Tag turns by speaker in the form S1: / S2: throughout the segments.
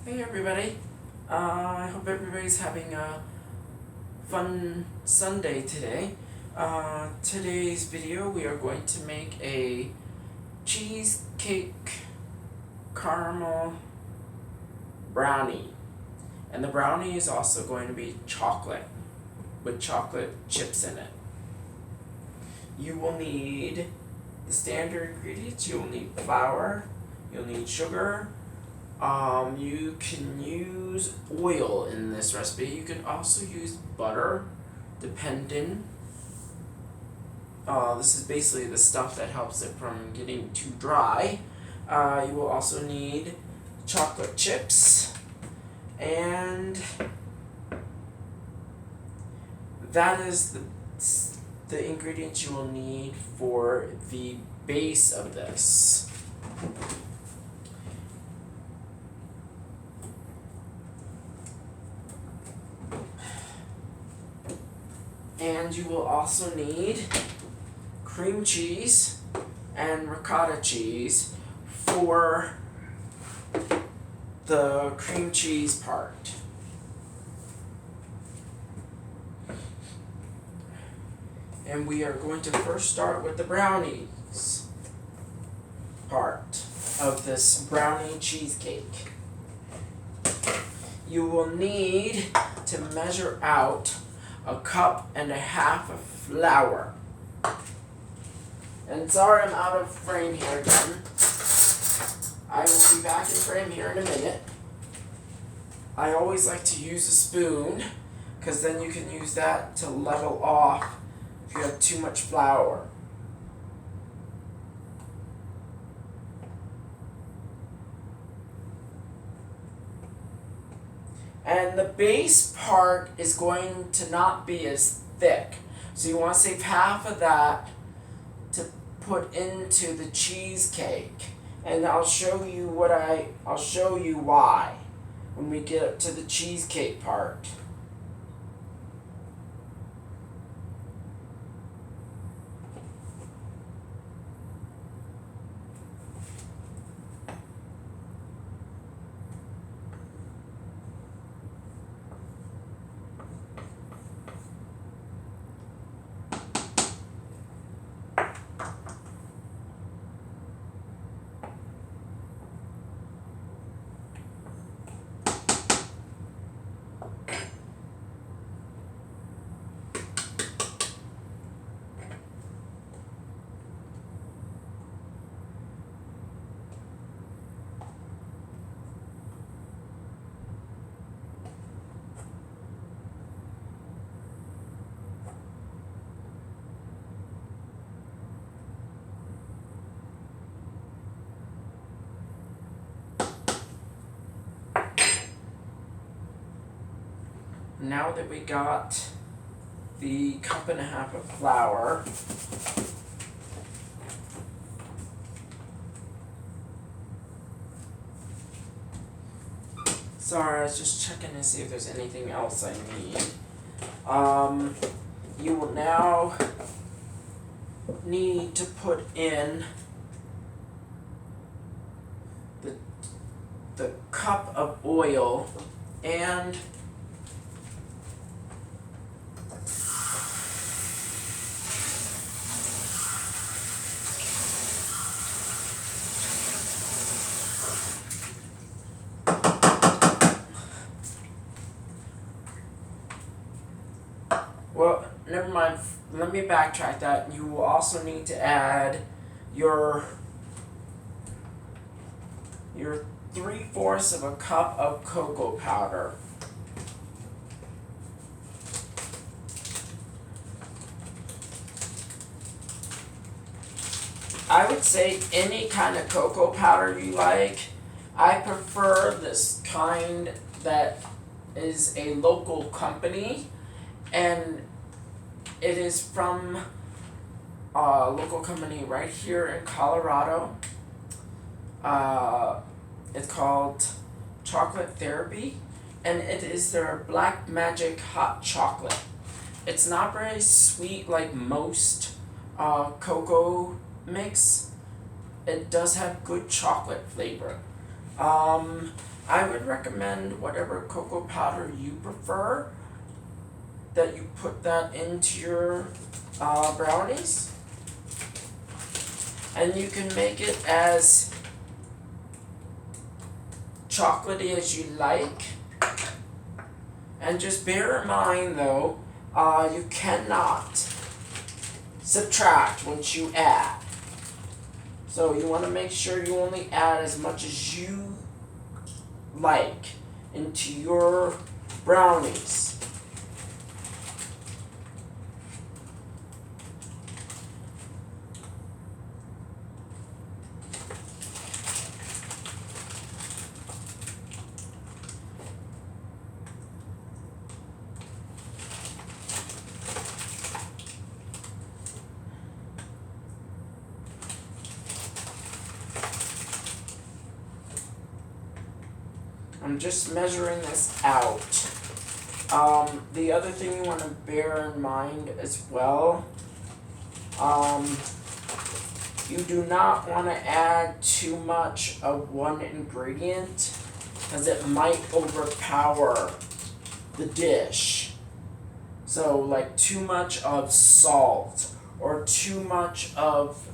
S1: Hey everybody, I hope everybody's having a fun Sunday today. Today's video we are going to make a cheesecake caramel brownie. And the brownie is also going to be chocolate with chocolate chips in it. You will need the standard ingredients. You'll need flour, you'll need sugar. You can use oil in this recipe. You can also use butter, depending. This is basically the stuff that helps it from getting too dry. You will also need chocolate chips, and that is the ingredients you will need for the base of this. And you will also need cream cheese and ricotta cheese for the cream cheese part. And we are going to first start with the brownies part of this brownie cheesecake. You will need to measure out 1.5 cups of flour. And sorry I'm out of frame here again. I will be back in frame here in a minute. I always like to use a spoon, because then you can use that to level off if you have too much flour. And the base part is going to not be as thick. So you want to save half of that to put into the cheesecake. And I'll show you why when we get up to the cheesecake part. Now that we got the 1.5 cups of flour, sorry, I was just checking to see if there's anything else I need. You will now need to put in the cup of oil and well, never mind. Let me backtrack that. You will also need to add your 3/4 of a cup of cocoa powder. I would say any kind of cocoa powder you like. I prefer this kind that is a local company, and it is from a local company right here in Colorado. It's called Chocolate Therapy, and it is their Black Magic Hot Chocolate. It's not very sweet like most cocoa mix. It does have good chocolate flavor. I would recommend whatever cocoa powder you prefer, that you put that into your brownies. And you can make it as chocolatey as you like. And just bear in mind though, you cannot subtract once you add. So you want to make sure you only add as much as you like into your brownies. I'm just measuring this out. The other thing you want to bear in mind as well, you do not want to add too much of one ingredient, because it might overpower the dish. So like too much of salt or too much of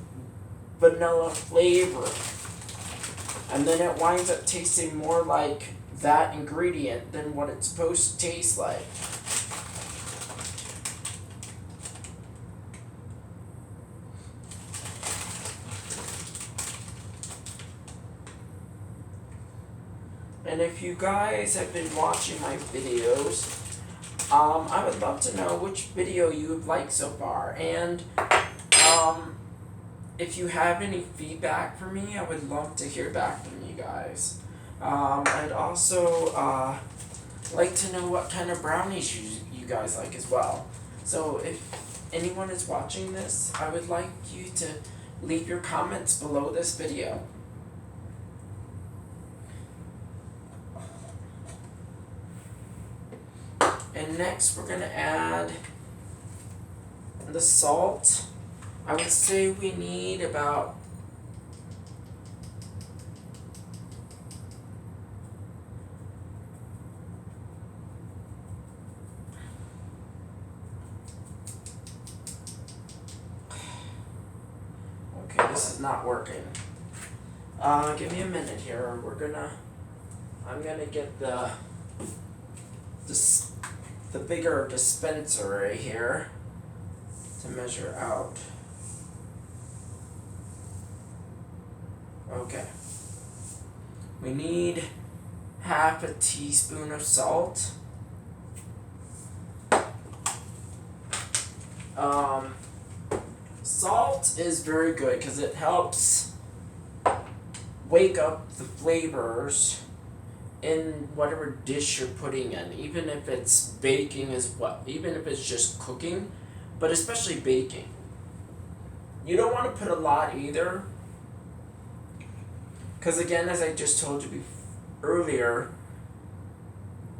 S1: vanilla flavor, and then it winds up tasting more like that ingredient than what it's supposed to taste like. And if you guys have been watching my videos, I would love to know which video you have liked so far. And if you have any feedback for me, I would love to hear back from you guys. I'd also like to know what kind of brownies you guys like as well. So if anyone is watching this, I would like you to leave your comments below this video. And next we're going to add the salt. I would say we need about this is not working. Give me a minute here. I'm gonna get the bigger dispenser right here to measure out. Okay. We need half a teaspoon of salt. Salt is very good because it helps wake up the flavors in whatever dish you're putting in, even if it's baking as well, even if it's just cooking, but especially baking. You don't want to put a lot either, because again, as I just told you earlier,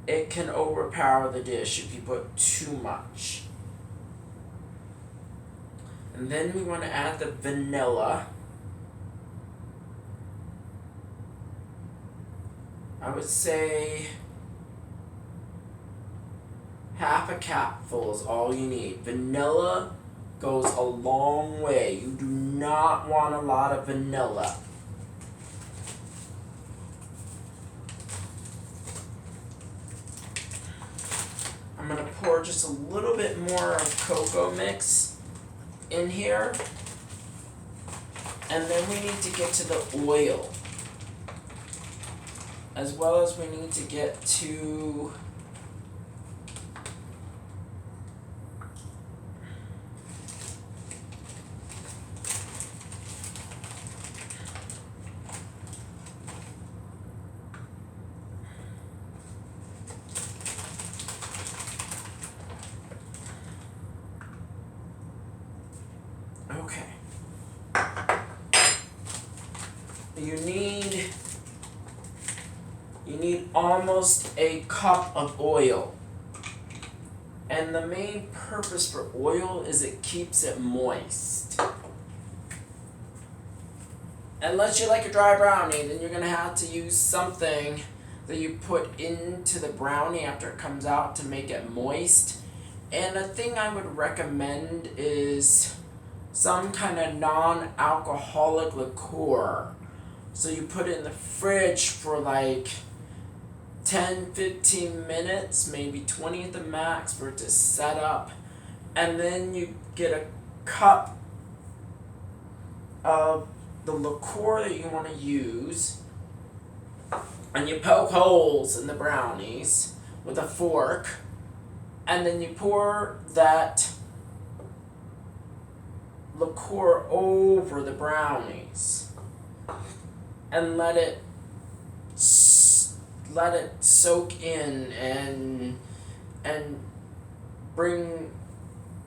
S1: it can overpower the dish if you put too much. And then we want to add the vanilla. I would say half a capful is all you need. Vanilla goes a long way. You do not want a lot of vanilla. I'm going to pour just a little bit more of cocoa mix in here. And then we need to get to the oil, as well as we need to get to okay. You need almost a cup of oil. And the main purpose for oil is it keeps it moist. Unless you like a dry brownie, then you're going to have to use something that you put into the brownie after it comes out to make it moist. And a thing I would recommend is some kind of non-alcoholic liqueur. So you put it in the fridge for like 10-15 minutes, maybe 20 at the max, for it to set up. And then you get a cup of the liqueur that you want to use, and you poke holes in the brownies with a fork, and then you pour that liqueur over the brownies and let it soak in and bring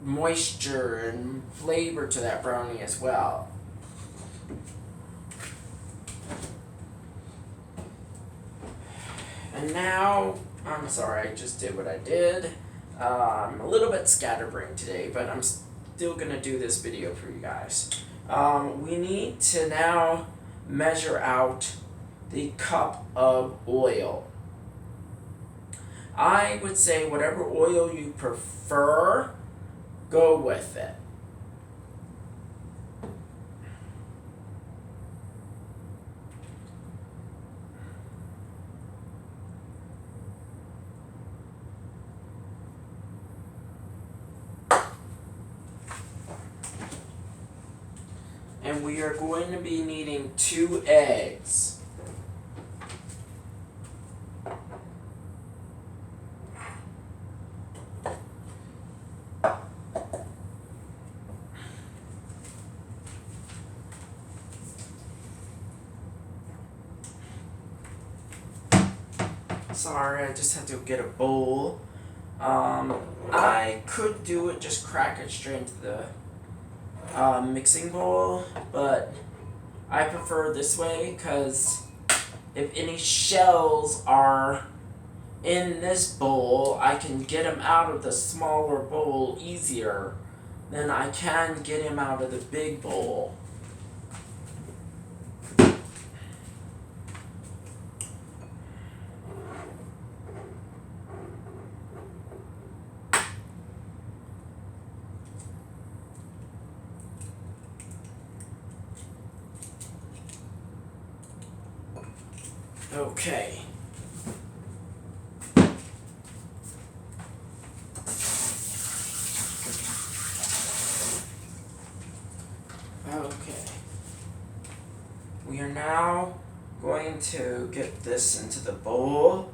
S1: moisture and flavor to that brownie as well. And now, I'm sorry, I just did what I did. I'm a little bit scatterbrained today, but I'm still gonna do this video for you guys. We need to now measure out the cup of oil. I would say whatever oil you prefer, go with it. And we are going to be needing 2 eggs. Sorry, I just had to get a bowl. I could do it, just crack it straight into the mixing bowl, but I prefer this way because if any shells are in this bowl, I can get them out of the smaller bowl easier than I can get him out of the big bowl. Okay. Okay. We are now going to get this into the bowl.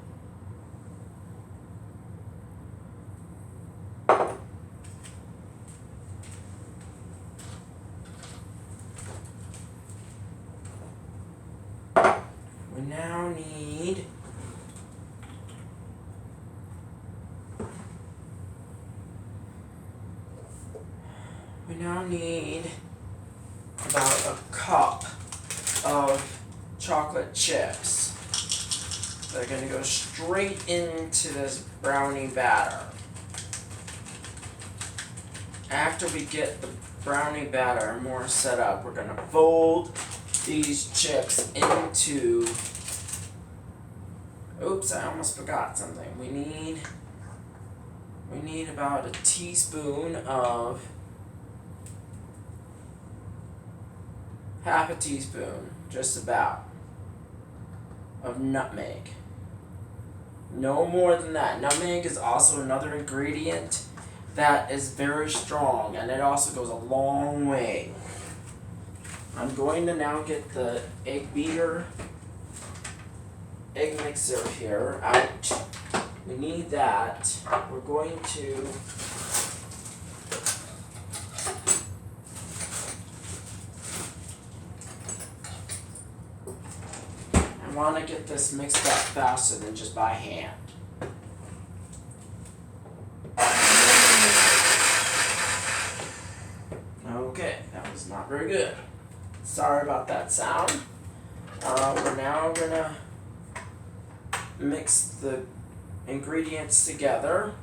S1: We now need about a cup of chocolate chips. They're going to go straight into this brownie batter. After we get the brownie batter more set up, we're going to fold these chips into... Oops, I almost forgot something. We need about a teaspoon of... half a teaspoon, just about, of nutmeg. No more than that. Nutmeg is also another ingredient that is very strong, and it also goes a long way. I'm going to now get the egg mixer here out. We need that. We're going to I want to get this mixed up faster than just by hand. Okay, that was not very good. Sorry about that sound. We're now going to mix the ingredients together.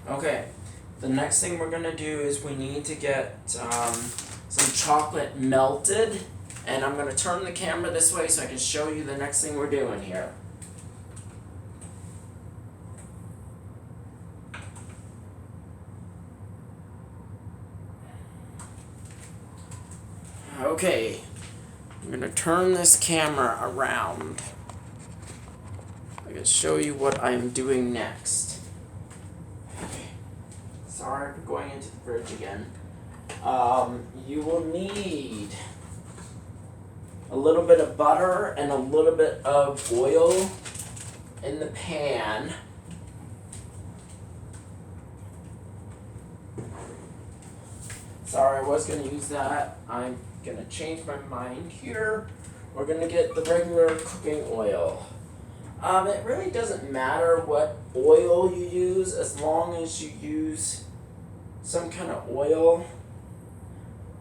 S1: Okay, the next thing we're gonna do is we need to get some chocolate melted, and I'm gonna turn the camera this way so I can show you the next thing we're doing here. Okay, I'm gonna turn this camera around. I can show you what I'm doing next. Okay. Sorry for going into the fridge again. You will need a little bit of butter and a little bit of oil in the pan. Sorry, I was going to use that. I'm going to change my mind here. We're going to get the regular cooking oil. It really doesn't matter what oil you use as long as you use some kind of oil.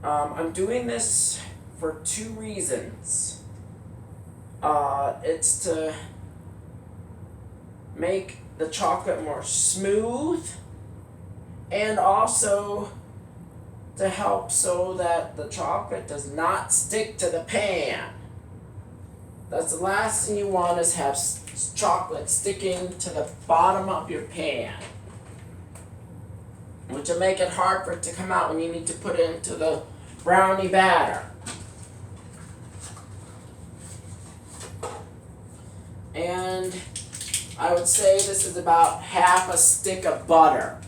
S1: I'm doing this for two reasons. It's to make the chocolate more smooth, and also to help so that the chocolate does not stick to the pan. That's the last thing you want, is have chocolate sticking to the bottom of your pan, which will make it hard for it to come out when you need to put it into the brownie batter. And I would say this is about half a stick of butter.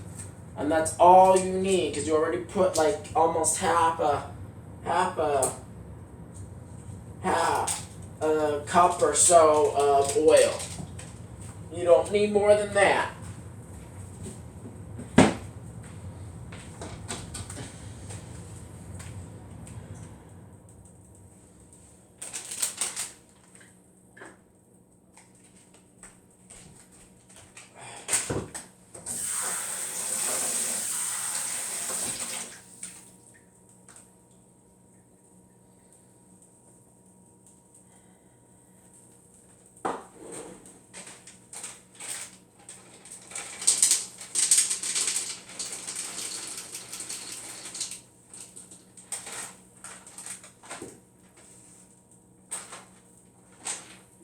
S1: And that's all you need, because you already put like almost half a cup or so of oil. You don't need more than that.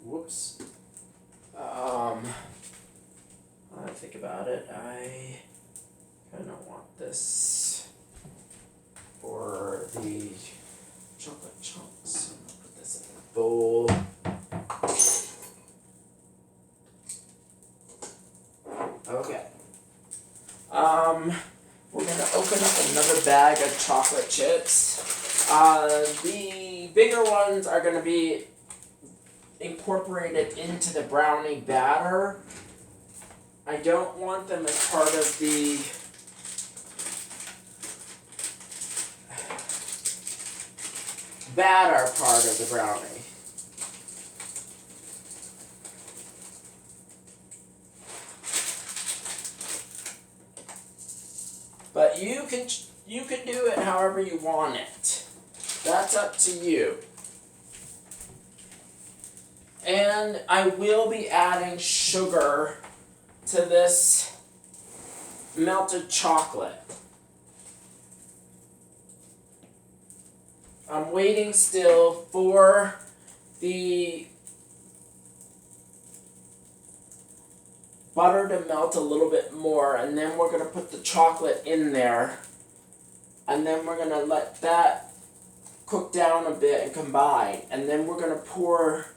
S1: Whoops. When I think about it, I kind of want this for the chocolate chunks. I'm gonna put this in a bowl. Okay. We're gonna open up another bag of chocolate chips. The bigger ones are gonna be incorporated into the brownie batter. I don't want them as part of the batter part of the brownie. But you can do it however you want it. That's up to you. And I will be adding sugar to this melted chocolate. I'm waiting still for the butter to melt a little bit more, and then we're going to put the chocolate in there, and then we're going to let that cook down a bit and combine, and then we're going to pour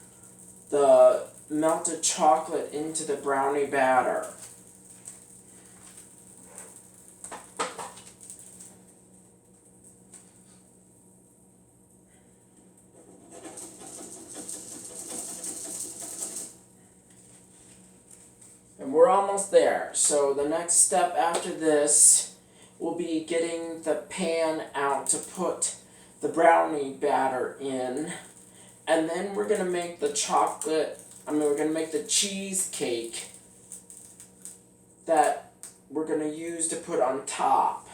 S1: the melted chocolate into the brownie batter. And we're almost there. So the next step after this will be getting the pan out to put the brownie batter in. And then we're going to make the we're going to make the cheesecake that we're going to use to put on top.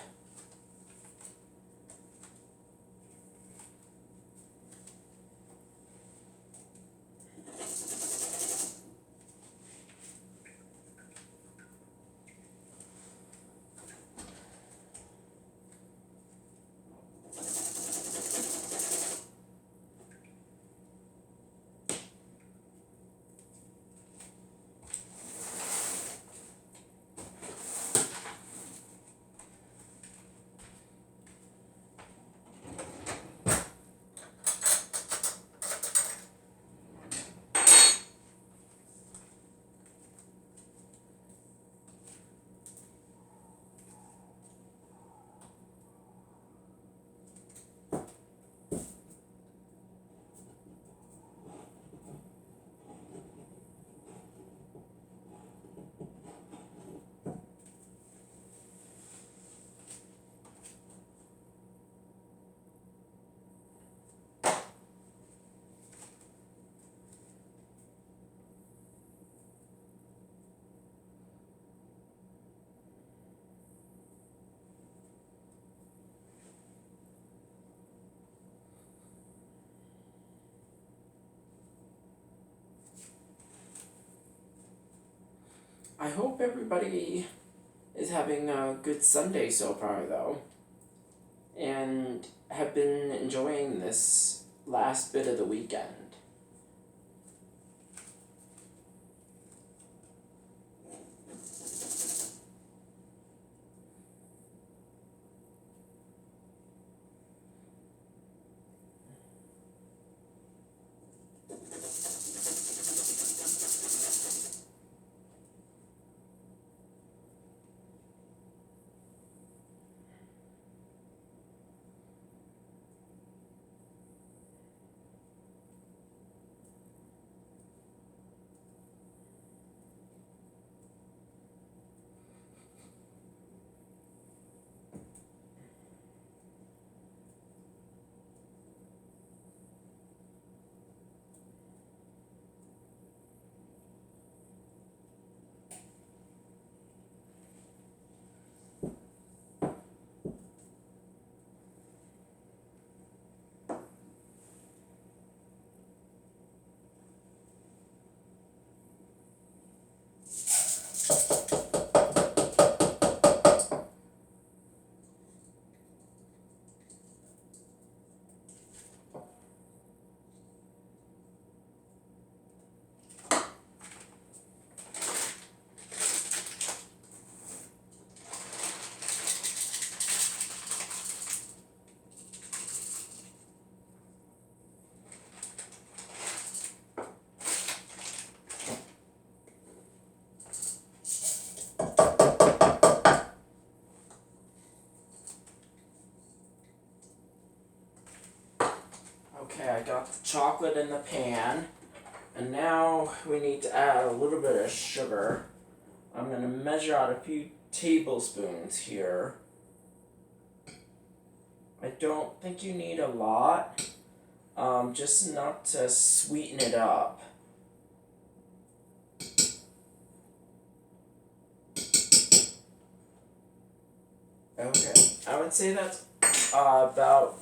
S1: I hope everybody is having a good Sunday so far, though, and have been enjoying this last bit of the weekend. Okay, I got the chocolate in the pan, and now we need to add a little bit of sugar. I'm going to measure out a few tablespoons here. I don't think you need a lot, just enough to sweeten it up. Okay, I would say that's about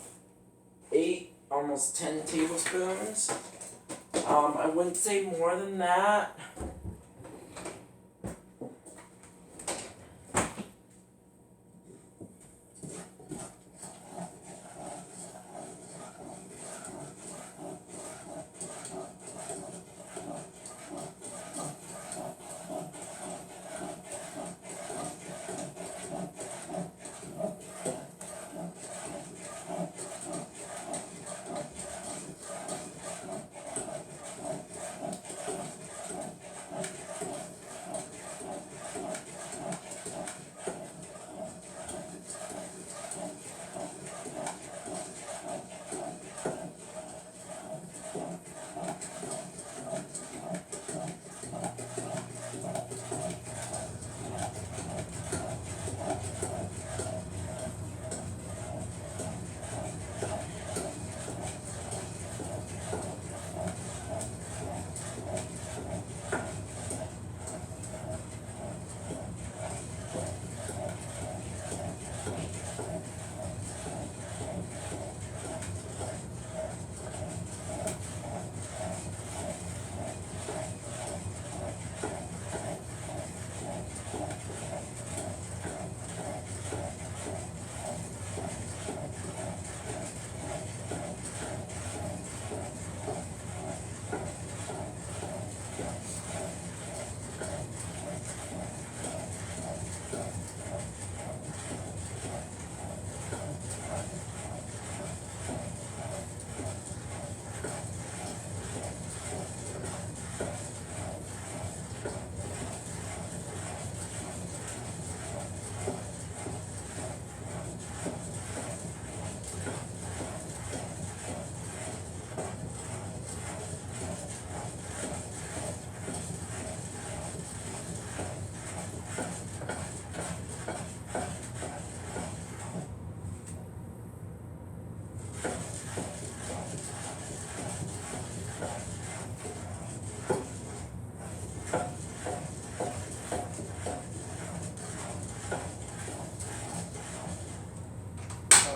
S1: 8, almost 10 tablespoons. I wouldn't say more than that.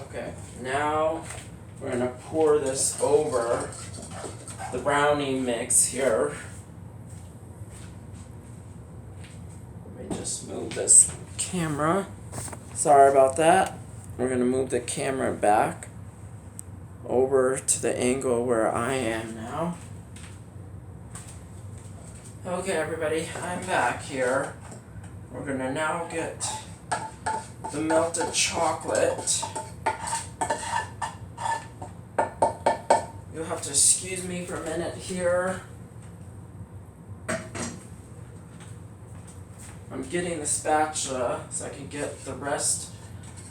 S1: Okay, now we're gonna pour this over the brownie mix here. just move this camera. Sorry about that. We're going to move the camera back over to the angle where I am now. Okay, everybody, I'm back here. We're going to now get the melted chocolate. You'll have to excuse me for a minute here. I'm getting the spatula so I can get the rest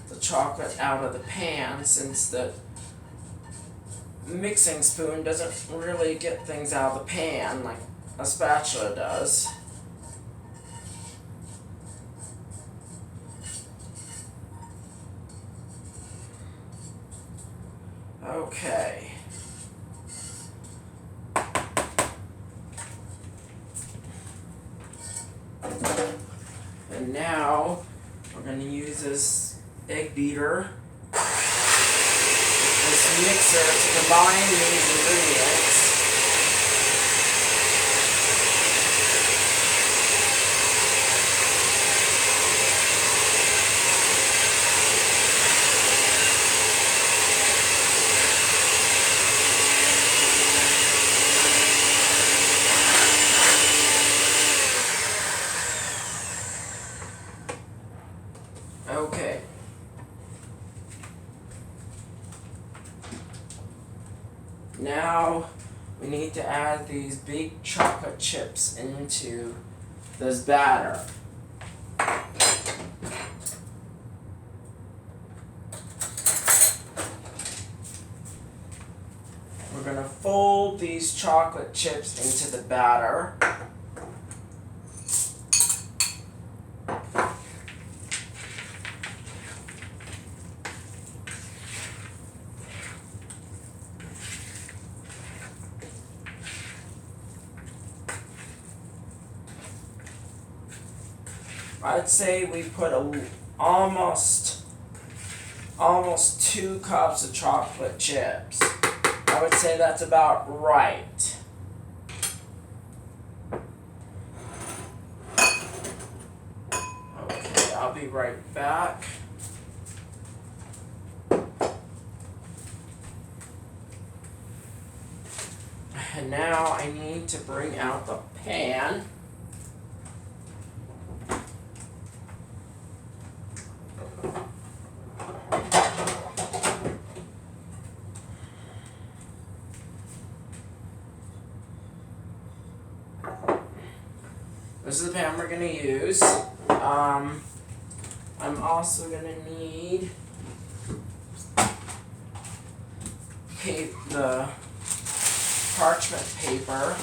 S1: of the chocolate out of the pan, since the mixing spoon doesn't really get things out of the pan like a spatula does. Okay. And now we're going to use this egg beater, this mixer, to combine these ingredients. Okay. Now we need to add these big chocolate chips into this batter. We're going to fold these chocolate chips into the batter. I'd say we put almost 2 cups of chocolate chips. I would say that's about right. Okay, I'll be right back. And now I need to bring out the pan. This is the pan we're going to use. I'm also going to need the parchment paper.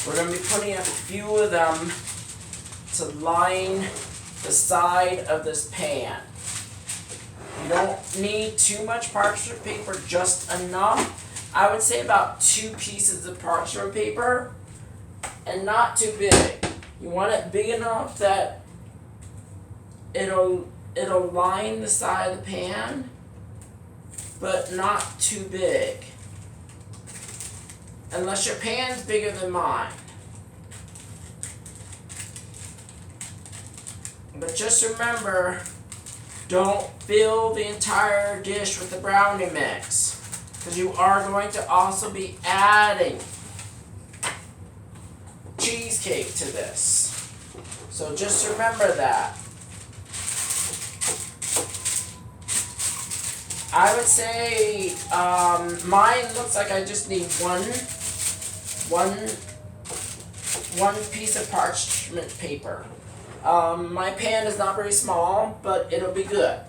S1: We're going to be putting a few of them to line the side of this pan. You don't need too much parchment paper, just enough. I would say about 2 pieces of parchment paper, and not too big. You want it big enough that it'll line the side of the pan, but not too big. Unless your pan's bigger than mine. But just remember, don't fill the entire dish with the brownie mix, because you are going to also be adding cheesecake to this. So just remember that. I would say mine looks like I just need one piece of parchment paper. My pan is not very small, but it'll be good.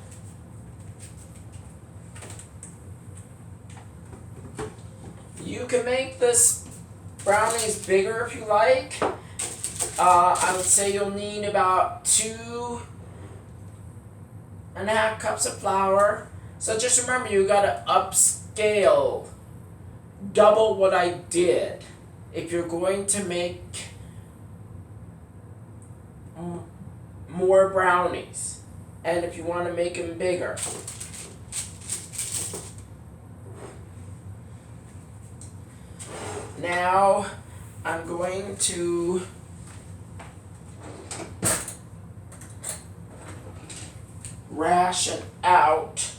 S1: You can make this brownies bigger if you like. I would say you'll need about 2.5 cups of flour. So just remember, you gotta upscale, double what I did if you're going to make more brownies. And if you want to make them bigger. Now I'm going to ration out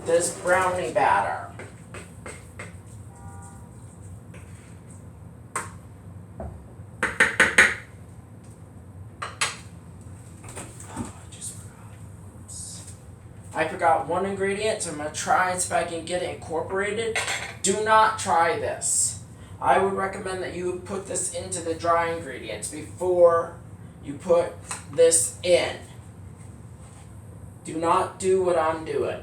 S1: this brownie batter. I forgot one ingredient, so I'm going to try and see if I can get it incorporated. Do not try this. I would recommend that you put this into the dry ingredients before you put this in. Do not do what I'm doing.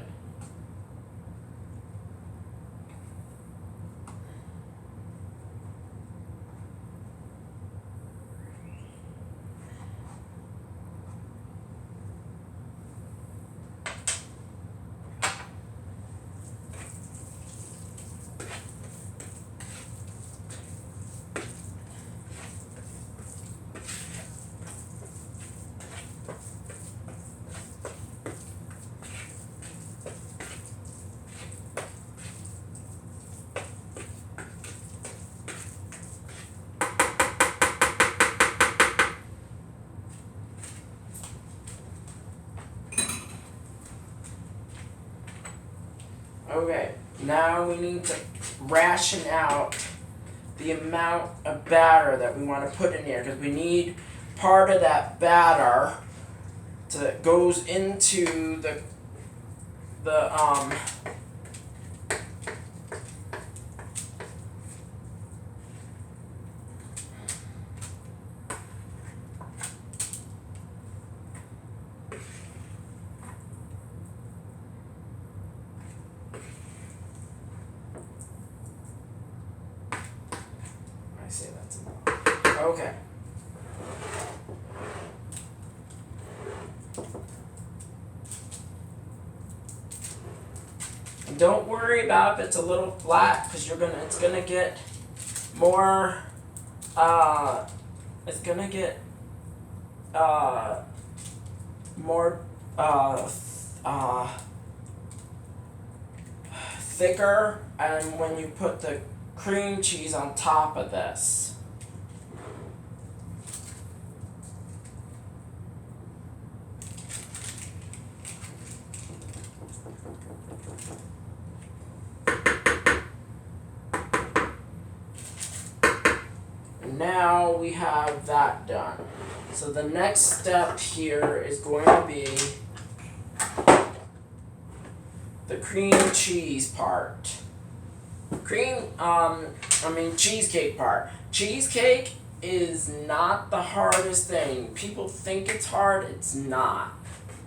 S1: Okay, now we need to ration out the amount of batter that we want to put in here, because we need part of that batter that goes into the I say that's enough. Okay. And don't worry about if it's a little flat, because it's gonna get more it's gonna get more thicker, and when you put the cream cheese on top of this. And now we have that done. So the next step here is going to be the cream cheese part. Cheesecake part. Cheesecake is not the hardest thing. People think it's hard, it's not.